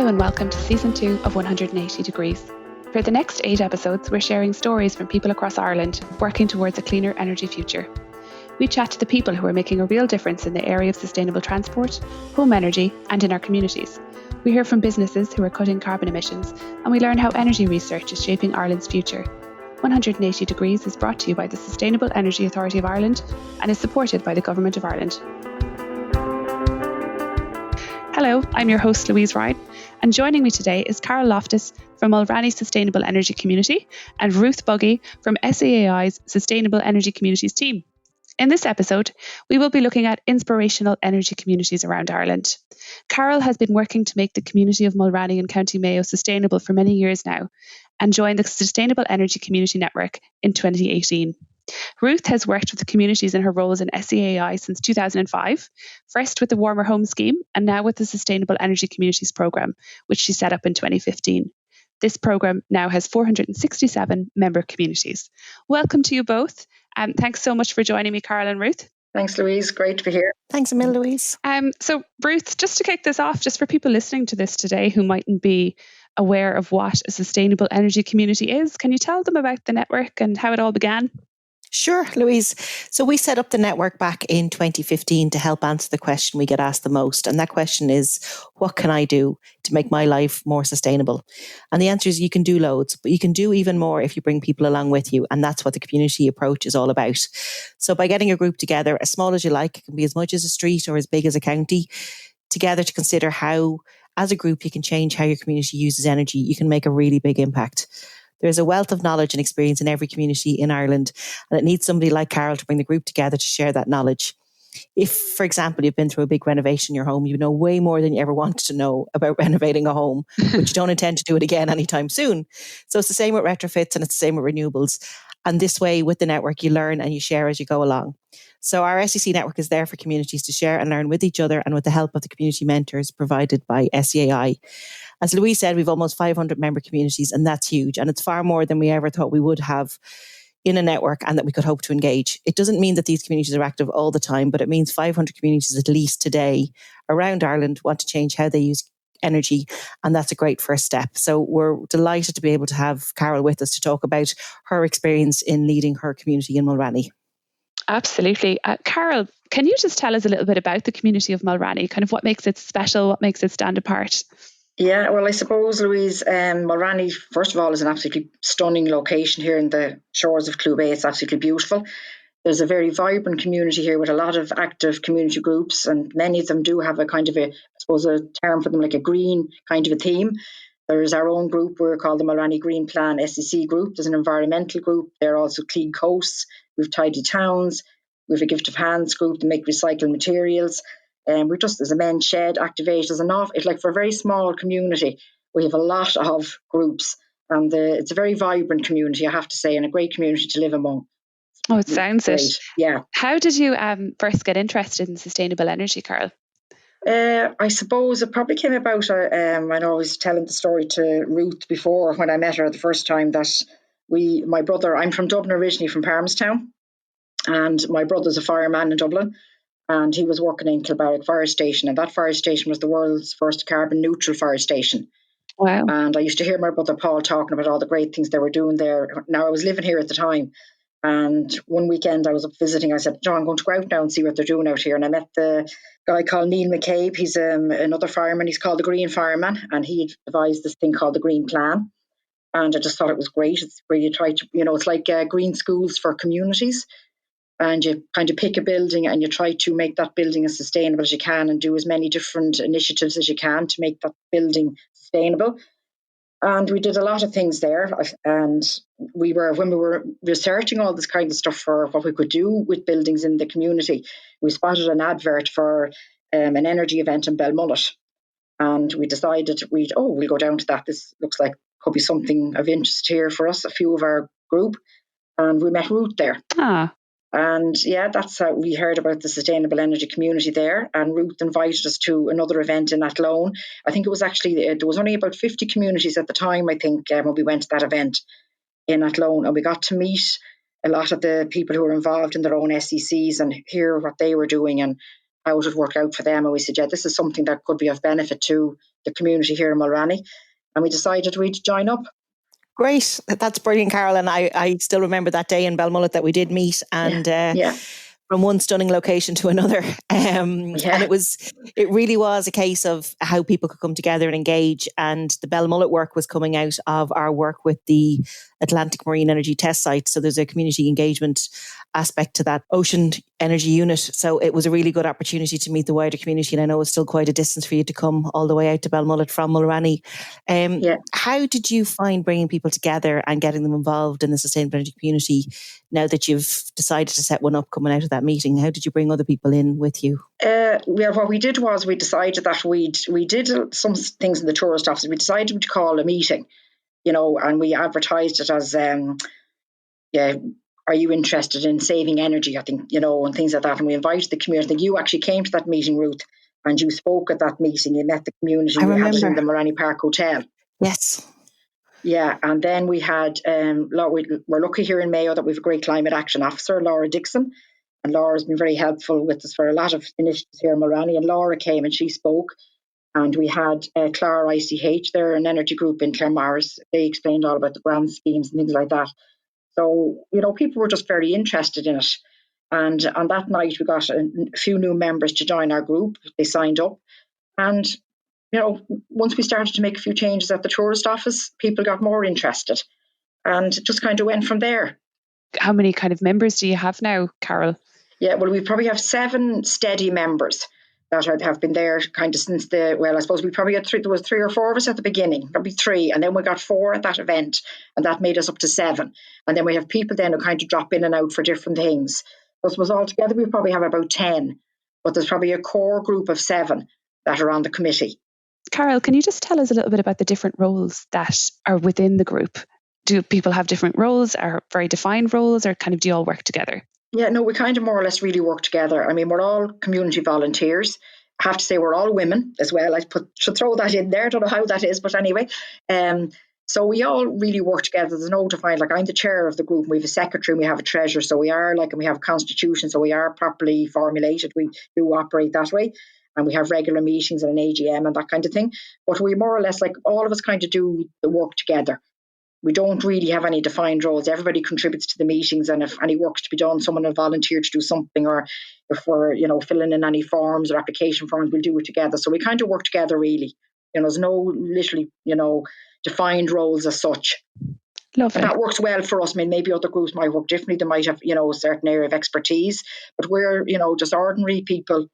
Hello and welcome to Season 2 of 180 Degrees. For the next 8 episodes, we're sharing stories from people across Ireland working towards a cleaner energy future. We chat to the people who are making a real difference in the area of sustainable transport, home energy, and in our communities. We hear from businesses who are cutting carbon emissions, and we learn how energy research is shaping Ireland's future. 180 Degrees is brought to you by the Sustainable Energy Authority of Ireland and is supported by the Government of Ireland. Hello, I'm your host Louise Ryan, and joining me today is Carol Loftus from Mulranny Sustainable Energy Community and Ruth Buggie from SEAI's Sustainable Energy Communities team. In this episode, we will be looking at inspirational energy communities around Ireland. Carol has been working to make the community of Mulranny in County Mayo sustainable for many years now and joined the Sustainable Energy Community Network in 2018. Ruth has worked with the communities in her roles in SEAI since 2005, first with the Warmer Home Scheme and now with the Sustainable Energy Communities Programme, which she set up in 2015. This programme now has 467 member communities. Welcome to you both. Thanks so much for joining me, Carol and Ruth. Thanks, Louise. Great to be here. Thanks a million, Louise. So, Ruth, just to kick this off, just for people listening to this today who mightn't be aware of what a sustainable energy community is, can you tell them about the network and how it all began? Sure, Louise. So we set up the network back in 2015 to help answer the question we get asked the most. And that question is, what can I do to make my life more sustainable? And the answer is you can do loads, but you can do even more if you bring people along with you. And that's what the community approach is all about. So by getting a group together, as small as you like, it can be as much as a street or as big as a county, together to consider how, as a group, you can change how your community uses energy. You can make a really big impact. There's a wealth of knowledge and experience in every community in Ireland, and it needs somebody like Carol to bring the group together to share that knowledge. If, for example, you've been through a big renovation in your home, you know way more than you ever wanted to know about renovating a home, but you don't intend to do it again anytime soon. So it's the same with retrofits and it's the same with renewables. And this way, with the network, you learn and you share as you go along. So our SEC network is there for communities to share and learn with each other and with the help of the community mentors provided by SEAI. As Louise said, we've almost 500 member communities, and that's huge. And it's far more than we ever thought we would have in a network and that we could hope to engage. It doesn't mean that these communities are active all the time, but it means 500 communities at least today around Ireland want to change how they use energy. And that's a great first step. So we're delighted to be able to have Carol with us to talk about her experience in leading her community in Mulranny. Absolutely. Carol, can you just tell us a little bit about the community of Mulranny? Kind of what makes it special, what makes it stand apart? Yeah, well, I suppose, Louise, Mulranny, first of all, is an absolutely stunning location here in the shores of Clew Bay. It's absolutely beautiful. There's a very vibrant community here with a lot of active community groups, and many of them do have a kind of a term for them, like a green kind of a theme. There's our own group, we're called the Mulranny Green Plan SEC group. There's an environmental group. There are also clean coasts. We've tidy towns. We've a gift of hands group to make recycled materials. And we're just, as a men's shed activation, it's like for a very small community, we have a lot of groups, and it's a very vibrant community, I have to say, and a great community to live among. Oh, it sounds great. It. Yeah. How did you first get interested in sustainable energy, Carol? I suppose it probably came about, I know I was telling the story to Ruth before when I met her the first time, that my brother, I'm from Dublin originally, from Parmastown, and my brother's a fireman in Dublin. And he was working in Kilbarrack Fire Station, and that fire station was the world's first carbon neutral fire station. Wow. And I used to hear my brother Paul talking about all the great things they were doing there. Now, I was living here at the time, and one weekend I was up visiting. I said, John, I'm going to go out now and see what they're doing out here. And I met the guy called Neil McCabe. He's another fireman. He's called the Green Fireman, and he devised this thing called the Green Plan. And I just thought it was great. It's where you try to, it's like green schools for communities. And you kind of pick a building and you try to make that building as sustainable as you can and do as many different initiatives as you can to make that building sustainable. And we did a lot of things there. And when we were researching all this kind of stuff for what we could do with buildings in the community, we spotted an advert for an energy event in Belmullet. And we decided we'll go down to that. This looks like could be something of interest here for us, a few of our group. And we met Ruth there. And yeah, that's how we heard about the Sustainable Energy Community there. And Ruth invited us to another event in Athlone. I think it was actually, there was only about 50 communities at the time, I think, when we went to that event in Athlone. And we got to meet a lot of the people who were involved in their own SECs and hear what they were doing. And how it would work out for them. And we said, yeah, this is something that could be of benefit to the community here in Mulranny. And we decided we'd join up. Great. That's brilliant, Carol. And I still remember that day in Balmullet that we did meet, and from one stunning location to another. And it really was a case of how people could come together and engage. And the Balmullet work was coming out of our work with the Atlantic Marine Energy Test Site. So there's a community engagement aspect to that ocean energy unit. So it was a really good opportunity to meet the wider community. And I know it's still quite a distance for you to come all the way out to Balmullet from Mulranny. How did you find bringing people together and getting them involved in the sustainable energy community now that you've decided to set one up coming out of that meeting? How did you bring other people in with you? What we did was we decided that we did some things in the tourist office. We decided to call a meeting, and we advertised it as, are you interested in saving energy? I think, and things like that. And we invited the community. I think you actually came to that meeting, Ruth, and you spoke at that meeting. You met the community. We had it in the Mulranny Park Hotel. Yes. Yeah, and then we had, we're lucky here in Mayo that we have a great climate action officer, Laura Dixon. And Laura's been very helpful with us for a lot of initiatives here in Mulranny. And Laura came and she spoke. And we had Clara ICH, they're an energy group in Claremorris. They explained all about the grant schemes and things like that. So, people were just very interested in it. And on that night, we got a few new members to join our group. They signed up. And, once we started to make a few changes at the tourist office, people got more interested. And it just kind of went from there. How many kind of members do you have now, Carol? Yeah, well, we probably have 7 steady members that have been there kind of since I suppose we probably had 3, there was 3 or 4 of us at the beginning, probably 3, and then we got 4 at that event, and that made us up to 7. And then we have people then who kind of drop in and out for different things. So I suppose altogether we probably have about 10, but there's probably a core group of 7 that are on the committee. Carol, can you just tell us a little bit about the different roles that are within the group? Do people have different roles, are very defined roles, or kind of do you all work together? Yeah, no, we kind of more or less really work together. I mean, we're all community volunteers. I have to say we're all women as well. I should throw that in there. I don't know how that is, but anyway. So we all really work together. There's no defined, I'm the chair of the group. We have a secretary and we have a treasurer. So we are and we have a constitution. So we are properly formulated. We do operate that way. And we have regular meetings and an AGM and that kind of thing. But we more or less, all of us kind of do the work together. We don't really have any defined roles. Everybody contributes to the meetings, and if any work's to be done, someone will volunteer to do something, or if we're, filling in any forms or application forms, we'll do it together. So we kind of work together, really. There's no literally, defined roles as such. Lovely. And that works well for us. I mean, maybe other groups might work differently. They might have, a certain area of expertise, but we're, just ordinary people,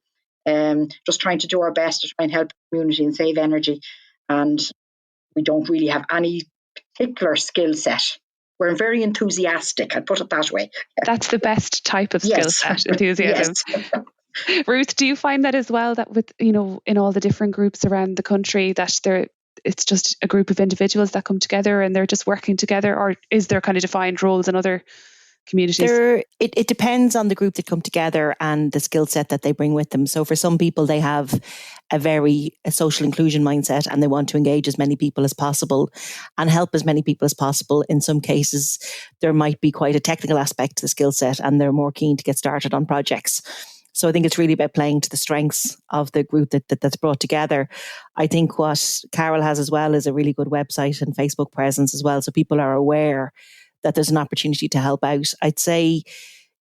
just trying to do our best to try and help the community and save energy. And we don't really have any particular skill set. We're very enthusiastic, I'd put it that way. That's the best type of skill set, enthusiasm. Yes. Ruth, do you find that as well, that with, in all the different groups around the country, that it's just a group of individuals that come together and they're just working together, or is there kind of defined roles in other communities? It depends on the group that come together and the skill set that they bring with them. So for some people, they have a social inclusion mindset and they want to engage as many people as possible and help as many people as possible. In some cases, there might be quite a technical aspect to the skill set and they're more keen to get started on projects. So I think it's really about playing to the strengths of the group that's brought together. I think what Carol has as well is a really good website and Facebook presence as well. So people are aware that there's an opportunity to help out. I'd say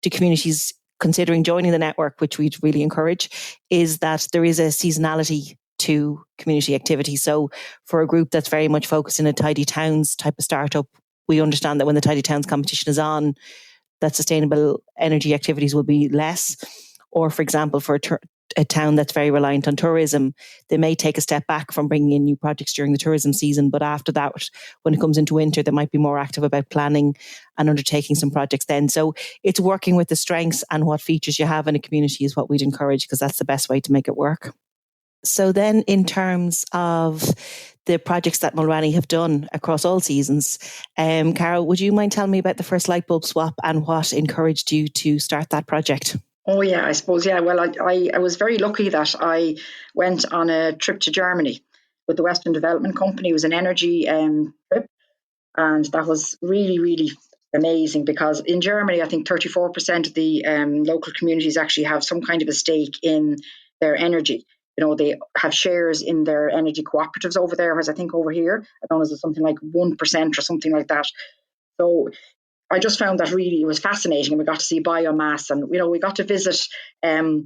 to communities considering joining the network, which we'd really encourage, is that there is a seasonality to community activity. So for a group that's very much focused in a Tidy Towns type of startup, we understand that when the Tidy Towns competition is on, that sustainable energy activities will be less. Or for example, for a town that's very reliant on tourism, they may take a step back from bringing in new projects during the tourism season. But after that, when it comes into winter, they might be more active about planning and undertaking some projects then. So it's working with the strengths and what features you have in a community is what we'd encourage, because that's the best way to make it work. So then in terms of the projects that Mulranny have done across all seasons, Carol, would you mind telling me about the first light bulb swap and what encouraged you to start that project? Oh, yeah, I suppose, yeah. Well, I was very lucky that I went on a trip to Germany with the Western Development Company. It was an energy trip, and that was really, really amazing, because in Germany, I think 34% of the local communities actually have some kind of a stake in their energy. They have shares in their energy cooperatives over there, whereas I think over here, I don't know, is it something like 1% or something like that. So I just found that really, it was fascinating, and we got to see biomass, and we got to visit the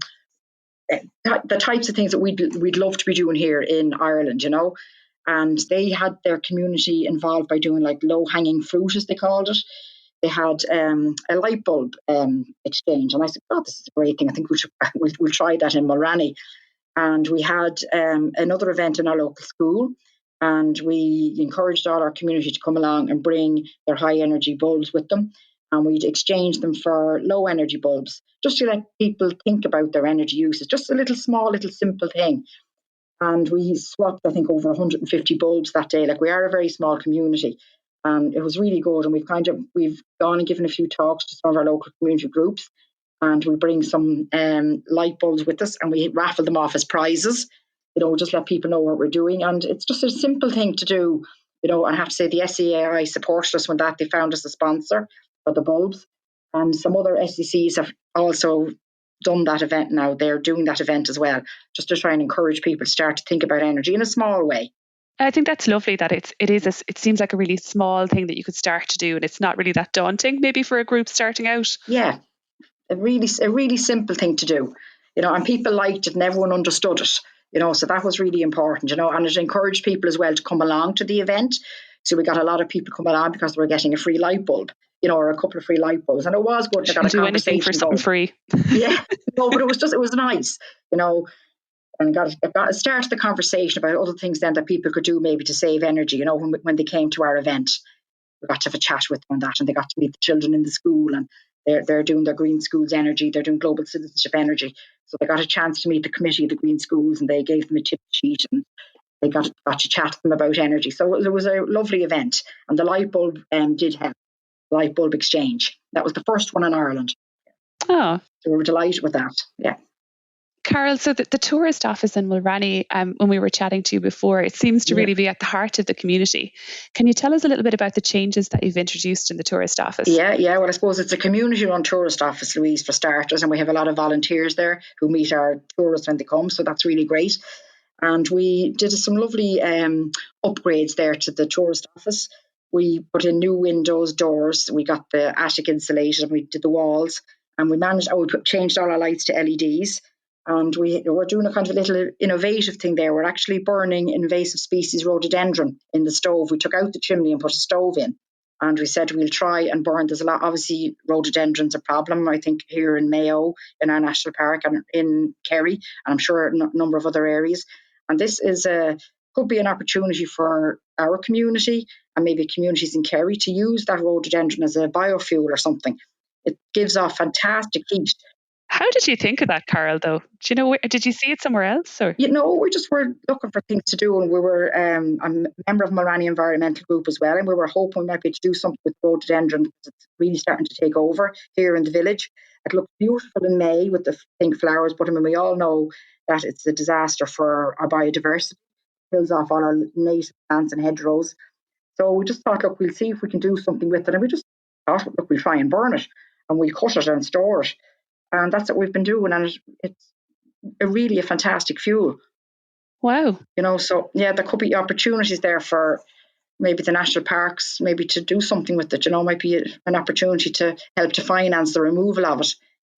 types of things that we'd love to be doing here in Ireland, and they had their community involved by doing like low-hanging fruit, as they called it. They had a light bulb exchange, and I said, "God, this is a great thing. I think we'll try that in Mulranny." And we had another event in our local school, and we encouraged all our community to come along and bring their high energy bulbs with them, and we'd exchange them for low energy bulbs, just to let people think about their energy uses. Just a little simple thing. And we swapped, I think, over 150 bulbs that day. Like, we are a very small community, and it was really good. And we've gone and given a few talks to some of our local community groups, and we bring some light bulbs with us, and we raffle them off as prizes. Just let people know what we're doing, and it's just a simple thing to do. I have to say the SEAI supported us when they found us a sponsor for the bulbs, and some other SECs have also done that event now. They're doing that event as well, just to try and encourage people to start to think about energy in a small way. I think that's lovely that it seems like a really small thing that you could start to do, and it's not really that daunting maybe for a group starting out. Yeah, a really simple thing to do, and people liked it and everyone understood it, so that was really important, and it encouraged people as well to come along to the event. So we got a lot of people come along because they were getting a free light bulb, or a couple of free light bulbs, and it was good. They got a do anything for something free. Yeah, no, but it was nice, and got started the conversation about other things then that people could do maybe to save energy, when they came to our event. We got to have a chat with them on that, and they got to meet the children in the school, and they're doing their Green Schools Energy, they're doing Global Citizenship Energy. So they got a chance to meet the committee of the Green Schools, and they gave them a tip sheet, and they got to chat to them about energy. So it was a lovely event, and the light bulb did help. Light bulb exchange. That was the first one in Ireland. Oh. So we were delighted with that. Yeah. Carol, so the tourist office in Mulranny, when we were chatting to you before, it seems to really be at the heart of the community. Can you tell us a little bit about the changes that you've introduced in the tourist office? Yeah. Well, I suppose it's a community-run tourist office, Louise, for starters, and we have a lot of volunteers there who meet our tourists when they come, so that's really great. And we did some lovely upgrades there to the tourist office. We put in new windows, doors. We got the attic insulated. We did the walls, and we changed all our lights to LEDs. And we're doing a kind of a little innovative thing there. We're actually burning invasive species rhododendron in the stove. We took out the chimney and put a stove in. And we said we'll try and burn. There's a lot, obviously, rhododendron's a problem, I think, here in Mayo, in our national park, and in Kerry, and I'm sure a number of other areas. And this could be an opportunity for our community and maybe communities in Kerry to use that rhododendron as a biofuel or something. It gives off fantastic heat. How did you think of that, Carol, though? Do you know, did you see it somewhere else? Or? We just were looking for things to do, and we were a member of Mulranny Environmental Group as well, and we were hoping we might be able to do something with rhododendron, because it's really starting to take over here in the village. It looks beautiful in May with the pink flowers, but we all know that it's a disaster for our biodiversity. It kills off all our native plants and hedgerows. So we just thought, look, we'll see if we can do something with it, and we just thought, look, we'll try and burn it, and we'll cut it and store it. And that's what we've been doing, and it's really a fantastic fuel. Wow. So there could be opportunities there for maybe the national parks, maybe to do something with it. Might be an opportunity to help to finance the removal of it.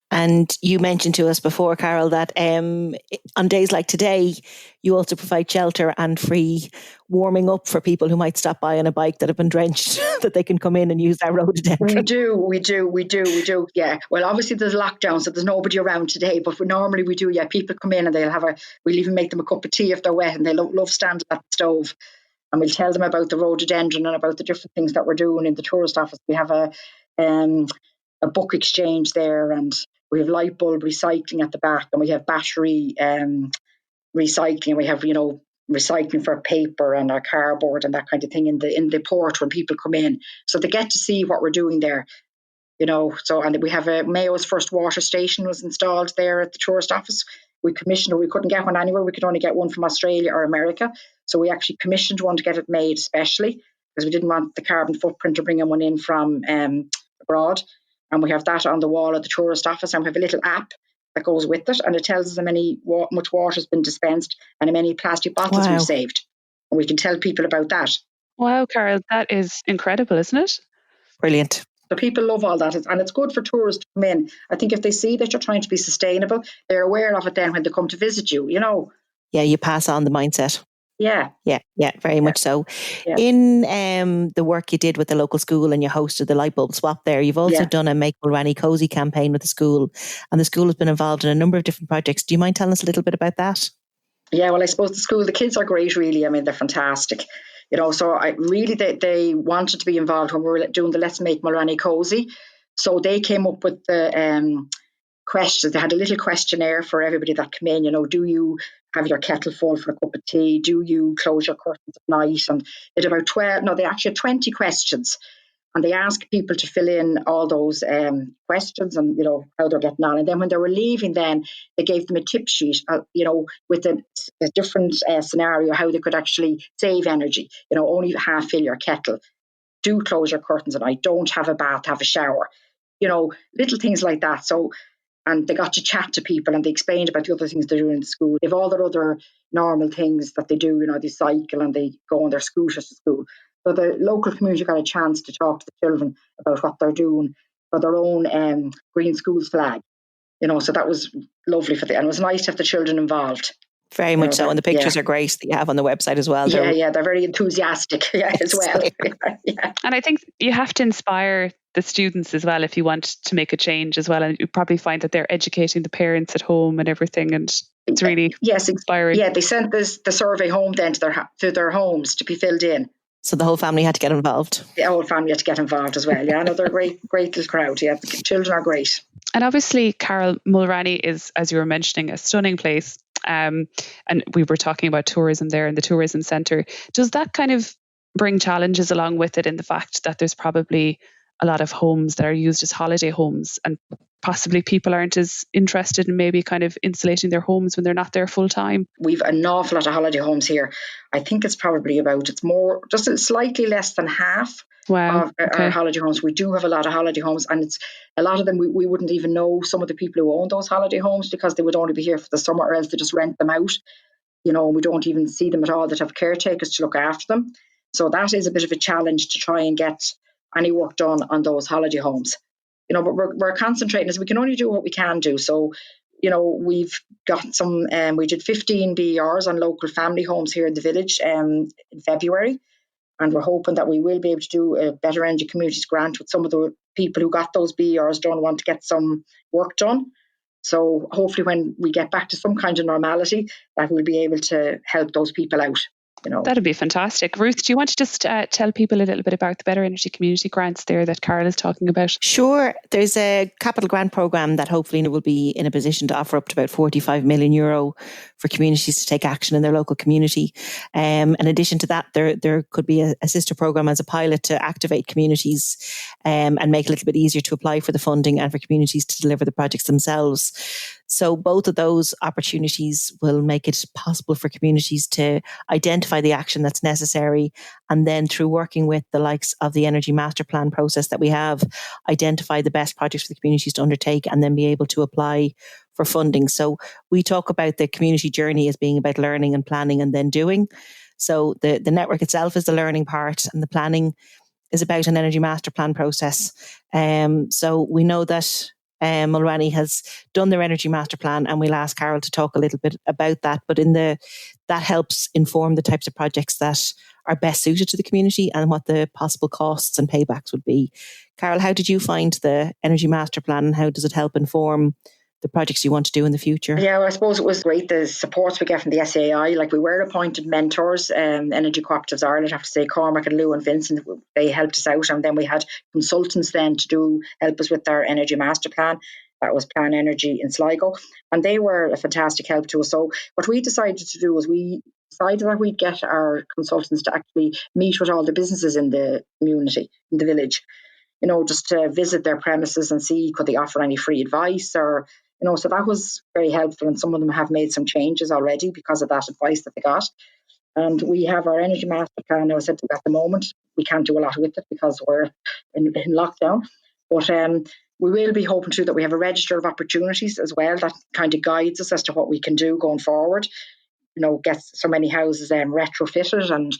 And you mentioned to us before, Carol, that on days like today, you also provide shelter and free warming up for people who might stop by on a bike that have been drenched, that they can come in and use that rhododendron. We do. Yeah. Well, obviously there's lockdown, so there's nobody around today, but normally we do. Yeah, people come in and we'll even make them a cup of tea if they're wet, and they love standing at the stove. And we'll tell them about the rhododendron and about the different things that we're doing in the tourist office. We have a book exchange there, and we have light bulb recycling at the back, and we have battery recycling. We have, recycling for paper and our cardboard and that kind of thing in the port when people come in. So they get to see what we're doing there, So, and we have Mayo's first water station was installed there at the tourist office. We commissioned it. We couldn't get one anywhere. We could only get one from Australia or America. So we actually commissioned one to get it made especially, because we didn't want the carbon footprint of bringing one in from abroad. And we have that on the wall of the tourist office, and we have a little app that goes with it, and it tells us how much water has been dispensed and how many plastic bottles we've saved. And we can tell people about that. Wow, Carol, that is incredible, isn't it? Brilliant. So people love all that, and it's good for tourists to come in. I think if they see that you're trying to be sustainable, they're aware of it then when they come to visit you, Yeah, you pass on the mindset. Yeah, very much so. Yeah. In the work you did with the local school and you hosted the light bulb swap there, you've also done a Make Mulranny Cozy campaign with the school, and the school has been involved in a number of different projects. Do you mind telling us a little bit about that? Yeah, well, I suppose the kids are great, really. I mean, they're fantastic. So I really, they wanted to be involved when we were doing the Let's Make Mulranny Cozy. So they came up with the questions. They had a little questionnaire for everybody that came in. Do you have your kettle full for a cup of tea? Do you close your curtains at night? And it about 12, no, they actually had 20 questions. And they asked people to fill in all those questions and, how they're getting on. And then when they were leaving, then they gave them a tip sheet, with a different scenario, how they could actually save energy. Only half fill your kettle. Do close your curtains at night. Don't have a bath, have a shower. Little things like that. So, and they got to chat to people and they explained about the other things they're doing in the school. They have all their other normal things that they do, they cycle and they go on their scooters to school. So the local community got a chance to talk to the children about what they're doing for their own Green Schools flag. So that was lovely for them. And it was nice to have the children involved. Very much so. And the pictures are great that you have on the website as well. They're very enthusiastic as well. And I think you have to inspire the students as well if you want to make a change as well. And you probably find that they're educating the parents at home and everything. And it's really inspiring. Yeah, they sent the survey home then to their homes to be filled in. So the whole family had to get involved. The whole family had to get involved as well. Yeah, no, they're a great little crowd. Yeah, the children are great. And obviously, Carol, Mulranny is, as you were mentioning, a stunning place. And we were talking about tourism there in the tourism centre. Does that kind of bring challenges along with it in the fact that there's probably a lot of homes that are used as holiday homes and possibly people aren't as interested in maybe kind of insulating their homes when they're not there full time? We've an awful lot of holiday homes here. I think it's probably it's more, just slightly less than half of our holiday homes. We do have a lot of holiday homes, and it's a lot of them we wouldn't even know some of the people who own those holiday homes because they would only be here for the summer, or else they just rent them out. And we don't even see them at all that have caretakers to look after them. So that is a bit of a challenge to try and get any work done on those holiday homes. But we're concentrating as we can only do what we can do. So, we've got some, we did 15 BERs on local family homes here in the village in February. And we're hoping that we will be able to do a Better Energy Communities grant with some of the people who got those BERs don't want to get some work done. So hopefully when we get back to some kind of normality, that we'll be able to help those people out. That'd be fantastic. Ruth, do you want to just tell people a little bit about the Better Energy Community grants there that Carol is talking about? Sure. There's a capital grant programme that hopefully will be in a position to offer up to about €45 million for communities to take action in their local community. In addition to that, there could be a sister programme as a pilot to activate communities and make it a little bit easier to apply for the funding and for communities to deliver the projects themselves. So both of those opportunities will make it possible for communities to identify the action that's necessary, and then through working with the likes of the Energy Master Plan process that we have, identify the best projects for the communities to undertake and then be able to apply for funding. So we talk about the community journey as being about learning and planning and then doing. So the network itself is the learning part, and the planning is about an Energy Master Plan process. So we know that Mulranny has done their Energy Master Plan, and we'll ask Carol to talk a little bit about that. But that helps inform the types of projects that are best suited to the community and what the possible costs and paybacks would be. Carol, how did you find the Energy Master Plan, and how does it help inform the projects you want to do in the future? Yeah, well, I suppose it was great, the supports we get from the SEAI. Like, we were appointed mentors, Energy Cooperatives Ireland, I have to say, Cormac and Lou and Vincent, they helped us out. And then we had consultants then to help us with our Energy Master Plan. That was Plan Energy in Sligo. And they were a fantastic help to us. So what we decided to do was we decided that we'd get our consultants to actually meet with all the businesses in the community, in the village, just to visit their premises and see could they offer any free advice, or so that was very helpful, and some of them have made some changes already because of that advice that they got. And we have our Energy Master Plan. I said at the moment we can't do a lot with it because we're in lockdown, but we will be hoping to that we have a register of opportunities as well that kind of guides us as to what we can do going forward. Get so many houses retrofitted and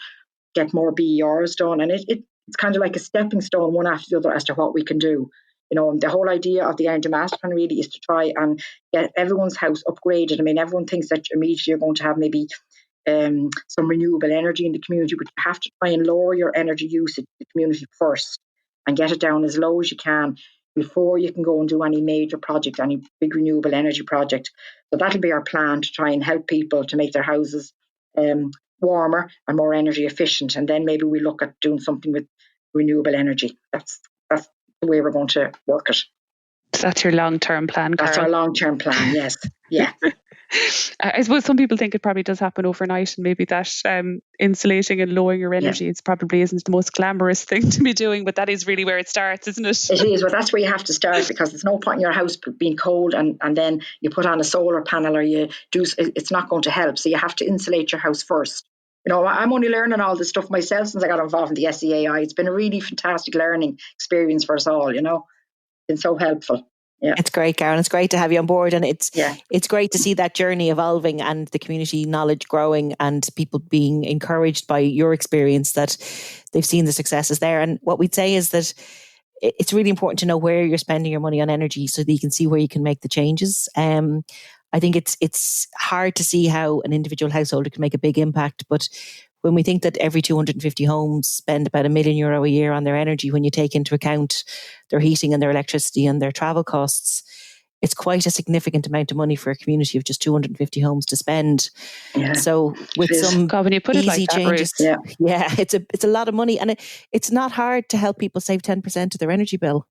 get more BERs done. And it's kind of like a stepping stone, one after the other, as to what we can do. And the whole idea of the Energy Master Plan really is to try and get everyone's house upgraded. I mean, everyone thinks that immediately you're going to have maybe some renewable energy in the community, but you have to try and lower your energy usage in the community first and get it down as low as you can before you can go and do any major project, any big renewable energy project. So that'll be our plan, to try and help people to make their houses warmer and more energy efficient. And then maybe we look at doing something with renewable energy. That's the way we're going to work it. So that's your long-term plan, Carol? That's our long-term plan, yes. Yeah. I suppose some people think it probably does happen overnight, and maybe that insulating and lowering your energy probably isn't the most glamorous thing to be doing, but that is really where it starts, isn't it? It is. Well, that's where you have to start, because there's no point in your house being cold and then you put on a solar panel or it's not going to help. So you have to insulate your house first. I'm only learning all this stuff myself since I got involved in the SEAI. It's been a really fantastic learning experience for us all, It's been so helpful. Yeah. It's great, Karen. It's great to have you on board, and it's great to see that journey evolving and the community knowledge growing and people being encouraged by your experience that they've seen the successes there. And what we'd say is that it's really important to know where you're spending your money on energy so that you can see where you can make the changes. I think it's hard to see how an individual householder can make a big impact, but when we think that every 250 homes spend about €1 million a year on their energy, when you take into account their heating and their electricity and their travel costs, it's quite a significant amount of money for a community of just 250 homes to spend. Yeah. So with some when you put it like that, changes, Ruth. it's a lot of money, and it's not hard to help people save 10% of their energy bill.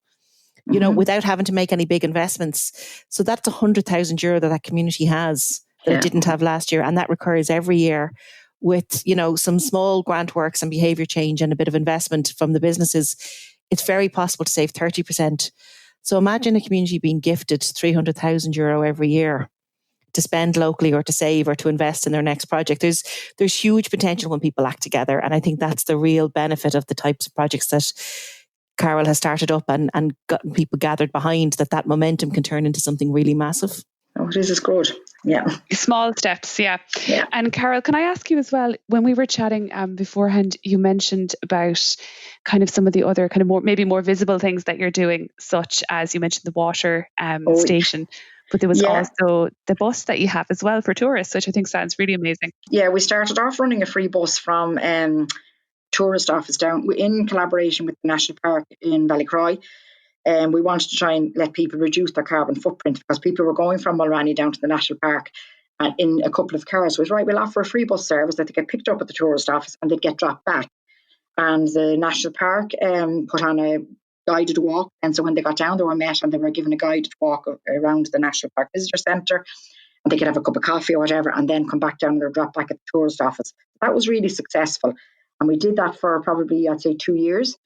Without having to make any big investments. So that's €100,000 that community has that it didn't have last year. And that recurs every year with, some small grant works and behaviour change and a bit of investment from the businesses. It's very possible to save 30%. So imagine a community being gifted €300,000 every year to spend locally or to save or to invest in their next project. There's huge potential when people act together. And I think that's the real benefit of the types of projects that Carol has started up and gotten people gathered behind, that momentum can turn into something really massive. Oh, this is good. Yeah. Small steps, yeah. And Carol, can I ask you as well, when we were chatting beforehand, you mentioned about kind of some of the other kind of maybe more visible things that you're doing, such as you mentioned the water station, but there was also the bus that you have as well for tourists, which I think sounds really amazing. Yeah, we started off running a free bus from tourist office down in collaboration with the National Park in Ballycroy. And we wanted to try and let people reduce their carbon footprint, because people were going from Mulranny down to the National Park in a couple of cars. So it was right, we'll offer a free bus service that they get picked up at the tourist office and they'd get dropped back. And the National Park put on a guided walk. And so when they got down, they were met and they were given a guided walk around the National Park Visitor Centre. And they could have a cup of coffee or whatever and then come back down and they're dropped back at the tourist office. That was really successful. And we did that for probably, I'd say, 2 years.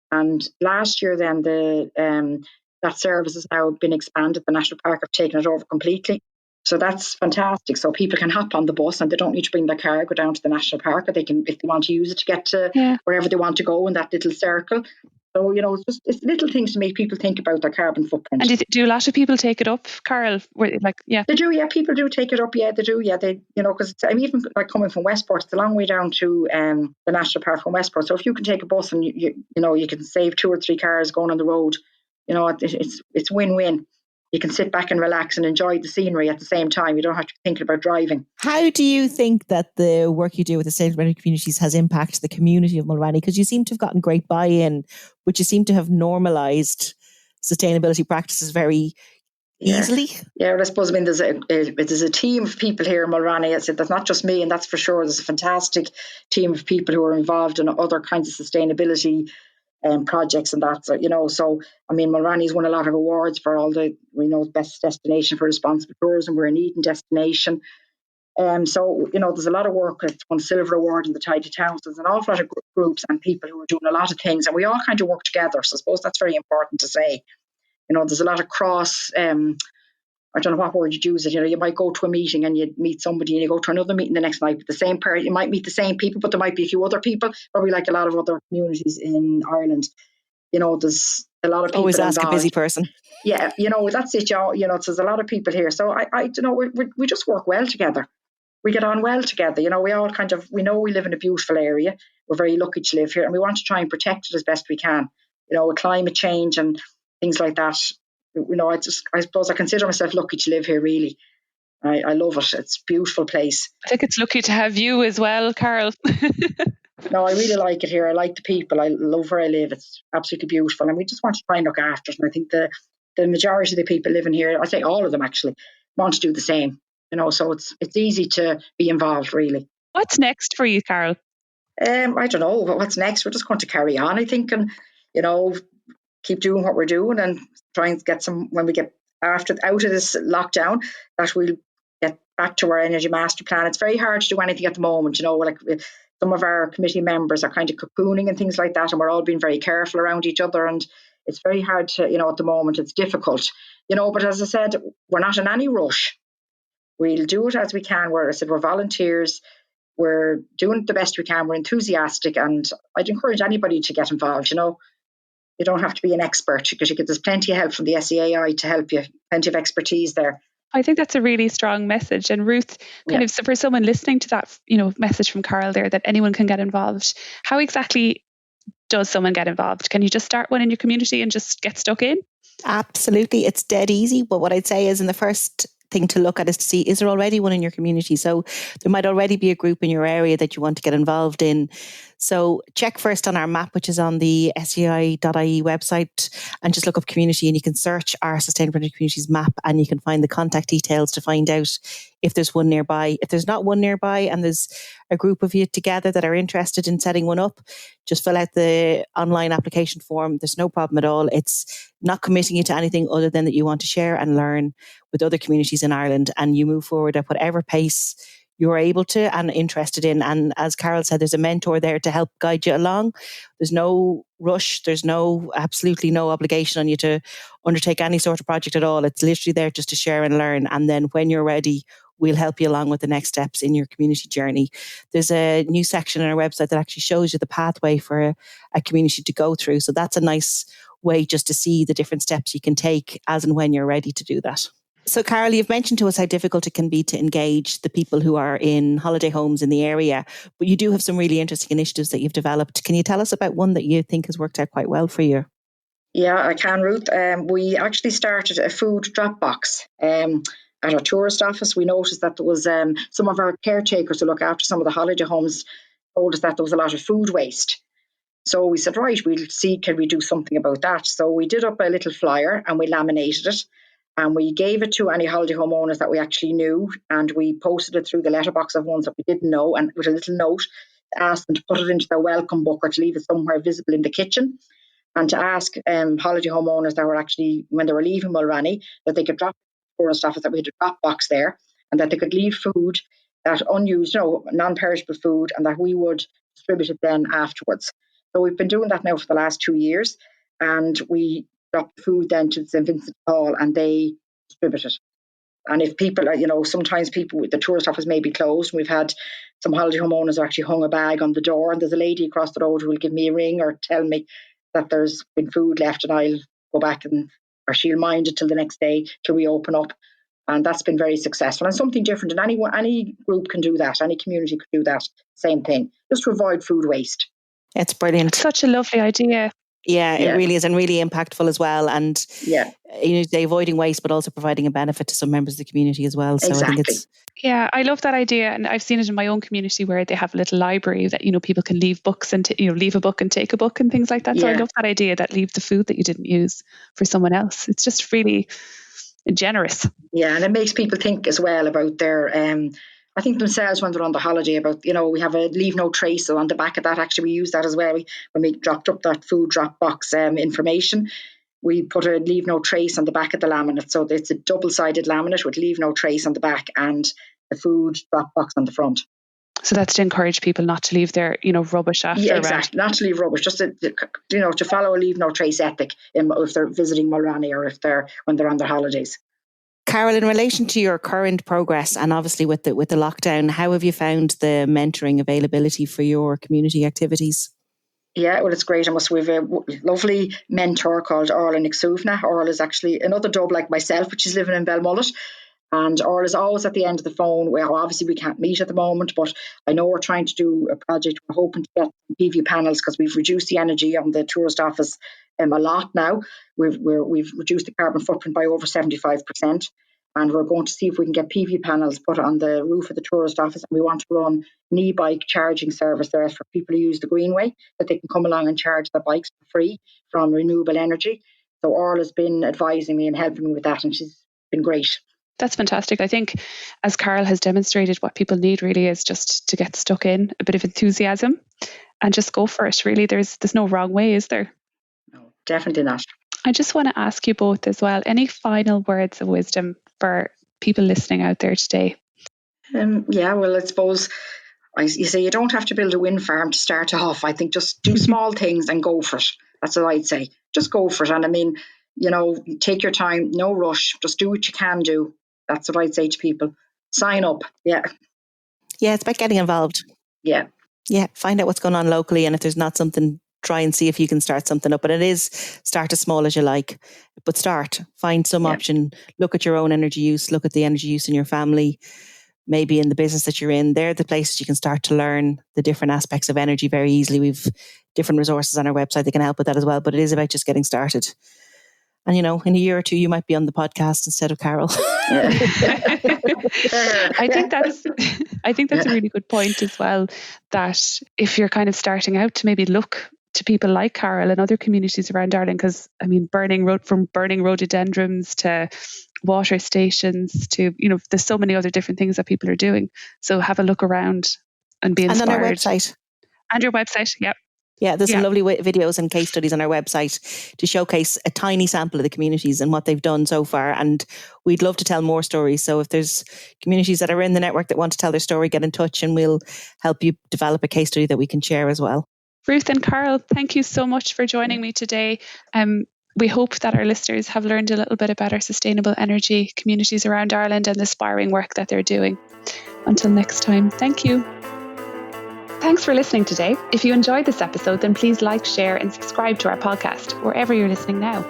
And last year then that service has now been expanded. The National Park have taken it over completely. So that's fantastic. So people can hop on the bus and they don't need to bring their car, go down to the National Park, or they can, if they want to use it, to get to wherever they want to go in that little circle. So, it's little things to make people think about their carbon footprint. And do a lot of people take it up, Carol? They do, yeah. People do take it up, yeah, they do, yeah. They, because I'm even like coming from Westport, it's a long way down to the National Park from Westport. So if you can take a bus and you can save 2 or 3 cars going on the road, it's win-win. You can sit back and relax and enjoy the scenery at the same time. You don't have to be thinking about driving. How do you think that the work you do with the sustainable energy communities has impacted the community of Mulranny? Because you seem to have gotten great buy-in, but you seem to have normalised sustainability practices very easily. Yeah, well, I suppose there's a team of people here in Mulranny. That's not just me, and that's for sure. There's a fantastic team of people who are involved in other kinds of sustainability projects and that. So Mulranny's won a lot of awards for all the best destination for responsible tourism. We're an Eden destination. There's a lot of work. It's won silver award in the Tidy Town. So there's an awful lot of groups and people who are doing a lot of things, and we all kind of work together. So I suppose that's very important to say. There's a lot of cross. I don't know what word you'd use it. You might go to a meeting and you meet somebody, and you go to another meeting the next night with the same person. You might meet the same people, but there might be a few other people. Probably like a lot of other communities in Ireland. there's a lot of people Always ask involved. a busy person. Yeah, that's it. There's a lot of people here. So I don't know, we just work well together. We get on well together. We all we know we live in a beautiful area. We're very lucky to live here, and we want to try and protect it as best we can. With climate change and things like that. I suppose I consider myself lucky to live here, really. I love it. It's a beautiful place. I think it's lucky to have you as well, Carol. No, I really like it here. I like the people. I love where I live. It's absolutely beautiful. And we just want to try and look after it. And I think the majority of the people living here, I say all of them actually, want to do the same. So it's easy to be involved, really. What's next for you, Carol? I don't know. But what's next? We're just going to carry on, I think, and, keep doing what we're doing and try and get some, when we get out of this lockdown, that we'll get back to our energy master plan. It's very hard to do anything at the moment, like some of our committee members are kind of cocooning and things like that, and we're all being very careful around each other, and it's very hard to, at the moment it's difficult, but as I said, we're not in any rush. We'll do it as we can. We're volunteers. We're doing the best we can. We're enthusiastic, and I'd encourage anybody to get involved. You don't have to be an expert, because there's plenty of help from the SEAI to help you, plenty of expertise there. I think that's a really strong message. And Ruth, for someone listening to that, message from Carol there, that anyone can get involved, how exactly does someone get involved? Can you just start one in your community and just get stuck in? Absolutely. It's dead easy. But what I'd say is, in the first thing to look at is to see, is there already one in your community? So there might already be a group in your area that you want to get involved in. So check first on our map, which is on the SEAI.ie website, and just look up community, and you can search our Sustainable Energy Communities map, and you can find the contact details to find out if there's one nearby. If there's not one nearby and there's a group of you together that are interested in setting one up, just fill out the online application form. There's no problem at all. It's not committing you to anything other than that you want to share and learn with other communities in Ireland, and you move forward at whatever pace you're able to and interested in. And as Carol said, there's a mentor there to help guide you along. There's no rush. There's absolutely no obligation on you to undertake any sort of project at all. It's literally there just to share and learn. And then when you're ready, we'll help you along with the next steps in your community journey. There's a new section on our website that actually shows you the pathway for a community to go through. So that's a nice way just to see the different steps you can take as and when you're ready to do that. So, Carol, you've mentioned to us how difficult it can be to engage the people who are in holiday homes in the area, but you do have some really interesting initiatives that you've developed. Can you tell us about one that you think has worked out quite well for you? Yeah, I can, Ruth. We actually started a food drop box at our tourist office. We noticed that there was some of our caretakers who look after some of the holiday homes told us that there was a lot of food waste. So we said, right, we'll see, can we do something about that? So we did up a little flyer and we laminated it. And we gave it to any holiday home owners that we actually knew, and we posted it through the letterbox of ones that we didn't know, and with a little note to ask them to put it into their welcome book or to leave it somewhere visible in the kitchen, and to ask holiday home owners that were actually, when they were leaving Mulranny, that they could drop the tourist office, that we had a drop box there, and that they could leave food, that unused, non-perishable food, and that we would distribute it then afterwards. So we've been doing that now for the last 2 years, and we drop the food then to St. Vincent Hall and they distribute it. And if people are, sometimes the tourist office may be closed. We've had some holiday home owners who actually hung a bag on the door, and there's a lady across the road who will give me a ring or tell me that there's been food left, and I'll go back or she'll mind it till the next day till we open up. And that's been very successful and something different. And any group can do that. Any community could do that. Same thing. Just to avoid food waste. It's brilliant. It's such a lovely idea. Yeah, it really is, and really impactful as well. And they're avoiding waste, but also providing a benefit to some members of the community as well. So exactly. I think it's I love that idea, and I've seen it in my own community where they have a little library that people can leave books and leave a book and take a book and things like that. Yeah. So I love that idea, that leave the food that you didn't use for someone else. It's just really generous. Yeah, and it makes people think as well about their I think themselves when they're on the holiday about, we have a leave no trace. So on the back of that, actually, we use that as well. When we dropped up that food drop box information, we put a leave no trace on the back of the laminate. So it's a double-sided laminate with leave no trace on the back and the food drop box on the front. So that's to encourage people not to leave their, rubbish after. Yeah, exactly. Not to leave rubbish, just to follow a leave no trace ethic if they're visiting Mulranny or when they're on their holidays. Carol, in relation to your current progress and obviously with the lockdown, how have you found the mentoring availability for your community activities? Yeah, well, it's great. We have a lovely mentor called Orla Nicksuvna. Orla is actually another dub like myself, but she's living in Belmullet. And Orla is always at the end of the phone. Well, obviously we can't meet at the moment, but I know we're trying to do a project. We're hoping to get PV panels because we've reduced the energy on the tourist office a lot now. We've reduced the carbon footprint by over 75%. And we're going to see if we can get PV panels put on the roof of the tourist office. And we want to run an e-bike charging service there for people who use the Greenway, that they can come along and charge their bikes for free from renewable energy. So Orla's been advising me and helping me with that, and she's been great. That's fantastic. I think, as Carol has demonstrated, what people need really is just to get stuck in, a bit of enthusiasm, and just go for it. Really, there's no wrong way, is there? No, definitely not. I just want to ask you both as well, any final words of wisdom for people listening out there today? Yeah, well, I suppose you say you don't have to build a wind farm to start off. I think just do small things and go for it. That's what I'd say. Just go for it. And I mean, take your time, no rush. Just do what you can do. That's what I'd say to people. Sign up. Yeah. Yeah, it's about getting involved. Yeah. Yeah, find out what's going on locally, and if there's not something, try and see if you can start something up. But it is, start as small as you like, but find some option, look at your own energy use, look at the energy use in your family, maybe in the business that you're in. They're the places you can start to learn the different aspects of energy very easily. We've different resources on our website that can help with that as well, but it is about just getting started. And, in a year or two, you might be on the podcast instead of Carol. I think that's a really good point as well, that if you're kind of starting out, to maybe look to people like Carol and other communities around Ireland, because I mean, burning rhododendrons to water stations to, there's so many other different things that people are doing. So have a look around and be inspired. And on our website. And your website, yep. Yeah, there's some lovely videos and case studies on our website to showcase a tiny sample of the communities and what they've done so far. And we'd love to tell more stories. So if there's communities that are in the network that want to tell their story, get in touch and we'll help you develop a case study that we can share as well. Ruth and Carol, thank you so much for joining me today. We hope that our listeners have learned a little bit about our sustainable energy communities around Ireland and the inspiring work that they're doing. Until next time, thank you. Thanks for listening today. If you enjoyed this episode, then please like, share and subscribe to our podcast wherever you're listening now.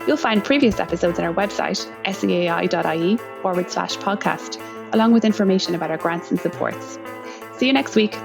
You'll find previous episodes on our website, seai.ie/podcast, along with information about our grants and supports. See you next week.